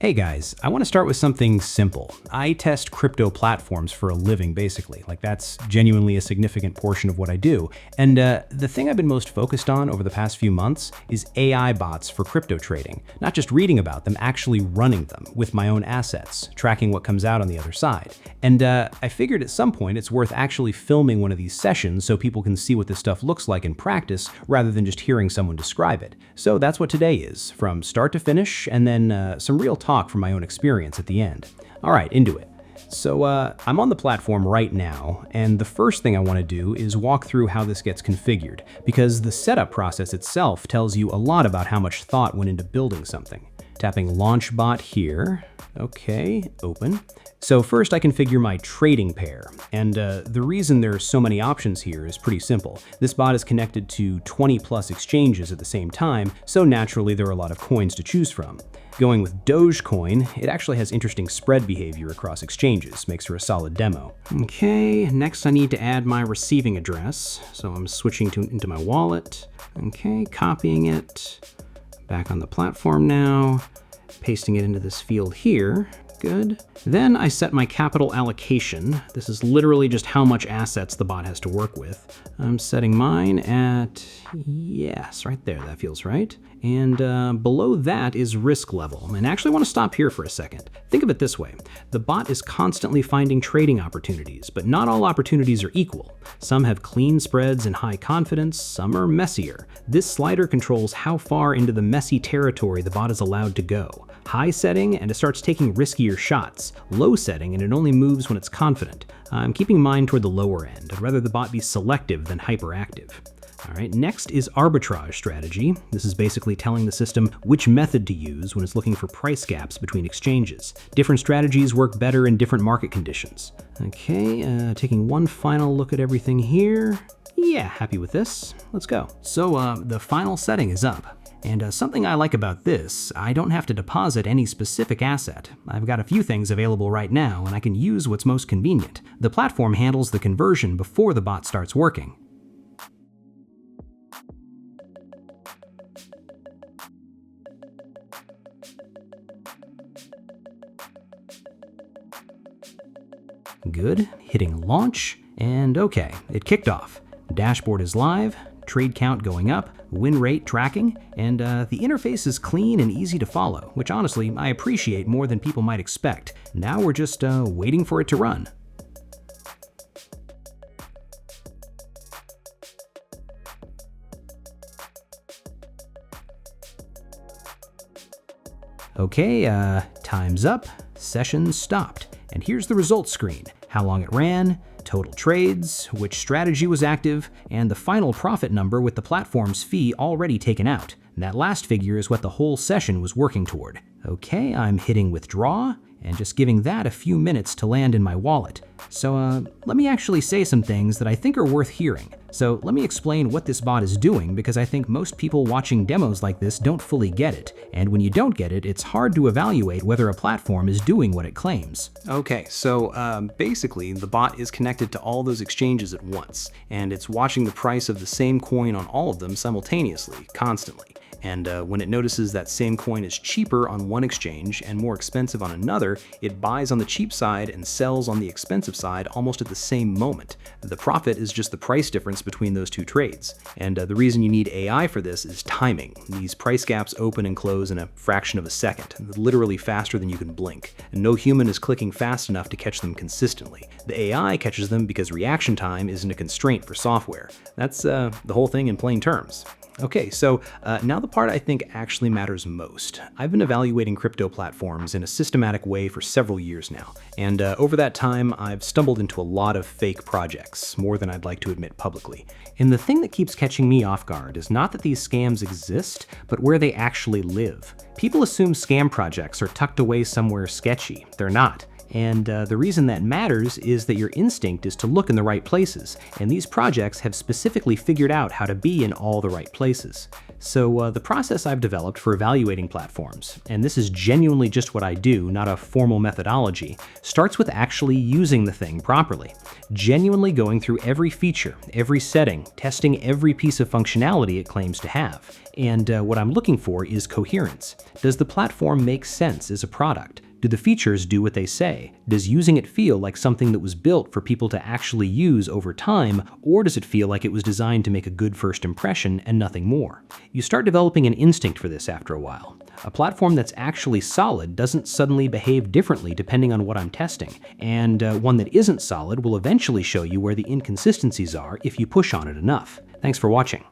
Hey guys, I want to start with something simple. I test crypto platforms for a living, basically. That's genuinely a significant portion of what I do. And the thing I've been most focused on over the past few months is AI bots for crypto trading. Not just reading about them, actually running them with my own assets, tracking what comes out on the other side. And I figured at some point it's worth actually filming one of these sessions so people can see what this stuff looks like in practice rather than just hearing someone describe it. So that's what today is, from start to finish, and then some real talk from my own experience at the end. All right, into it. So I'm on the platform right now, and the first thing I want to do is walk through how this gets configured, because the setup process itself tells you a lot about how much thought went into building something. Tapping Launch Bot here. Okay, open. So first I configure my trading pair, and the reason there are so many options here is pretty simple. This bot is connected to 20 plus exchanges at the same time, so naturally there are a lot of coins to choose from. Going with Dogecoin, it actually has interesting spread behavior across exchanges, makes for a solid demo. Okay, next I need to add my receiving address, so I'm switching into my wallet. Okay, copying it, back on the platform now, pasting it into this field here. Good. Then I set my capital allocation. This is literally just how much assets the bot has to work with. I'm setting mine at, yes, right there, that feels right. And below that is risk level. And I actually want to stop here for a second. Think of it this way. The bot is constantly finding trading opportunities, but not all opportunities are equal. Some have clean spreads and high confidence, some are messier. This slider controls how far into the messy territory the bot is allowed to go. High setting, and it starts taking riskier shots. Low setting, and it only moves when it's confident. I'm keeping mine toward the lower end. I'd rather the bot be selective than hyperactive. All right, next is arbitrage strategy. This is basically telling the system which method to use when it's looking for price gaps between exchanges. Different strategies work better in different market conditions. Okay, taking one final look at everything here. Yeah, happy with this. Let's go. So the final setting is up. And something I like about this, I don't have to deposit any specific asset. I've got a few things available right now, and I can use what's most convenient. The platform handles the conversion before the bot starts working. Good, hitting launch, and okay, it kicked off. Dashboard is live, trade count going up, win rate tracking, and the interface is clean and easy to follow, which honestly I appreciate more than people might expect. Now we're just waiting for it to run. Okay, time's up, session stopped, and here's the results screen. How long it ran, total trades, which strategy was active, and the final profit number with the platform's fee already taken out. And that last figure is what the whole session was working toward. Okay, I'm hitting withdraw, and just giving that a few minutes to land in my wallet. So let me actually say some things that I think are worth hearing. So let me explain what this bot is doing, because I think most people watching demos like this don't fully get it. And when you don't get it, it's hard to evaluate whether a platform is doing what it claims. Okay, so basically the bot is connected to all those exchanges at once, and it's watching the price of the same coin on all of them simultaneously, constantly. And when it notices that same coin is cheaper on one exchange and more expensive on another, it buys on the cheap side and sells on the expensive side almost at the same moment. The profit is just the price difference between those two trades. And the reason you need AI for this is timing. These price gaps open and close in a fraction of a second, literally faster than you can blink. And no human is clicking fast enough to catch them consistently. The AI catches them because reaction time isn't a constraint for software. That's the whole thing in plain terms. Okay, so now the part I think actually matters most. I've been evaluating crypto platforms in a systematic way for several years now, and over that time I've stumbled into a lot of fake projects, more than I'd like to admit publicly. And the thing that keeps catching me off guard is not that these scams exist, but where they actually live. People assume scam projects are tucked away somewhere sketchy. They're not. And the reason that matters is that your instinct is to look in the right places, and these projects have specifically figured out how to be in all the right places. So the process I've developed for evaluating platforms, and this is genuinely just what I do, not a formal methodology, starts with actually using the thing properly. Genuinely going through every feature, every setting, testing every piece of functionality it claims to have. And what I'm looking for is coherence. Does the platform make sense as a product? Do the features do what they say? Does using it feel like something that was built for people to actually use over time, or does it feel like it was designed to make a good first impression and nothing more? You start developing an instinct for this after a while. A platform that's actually solid doesn't suddenly behave differently depending on what I'm testing, and one that isn't solid will eventually show you where the inconsistencies are if you push on it enough. Thanks for watching.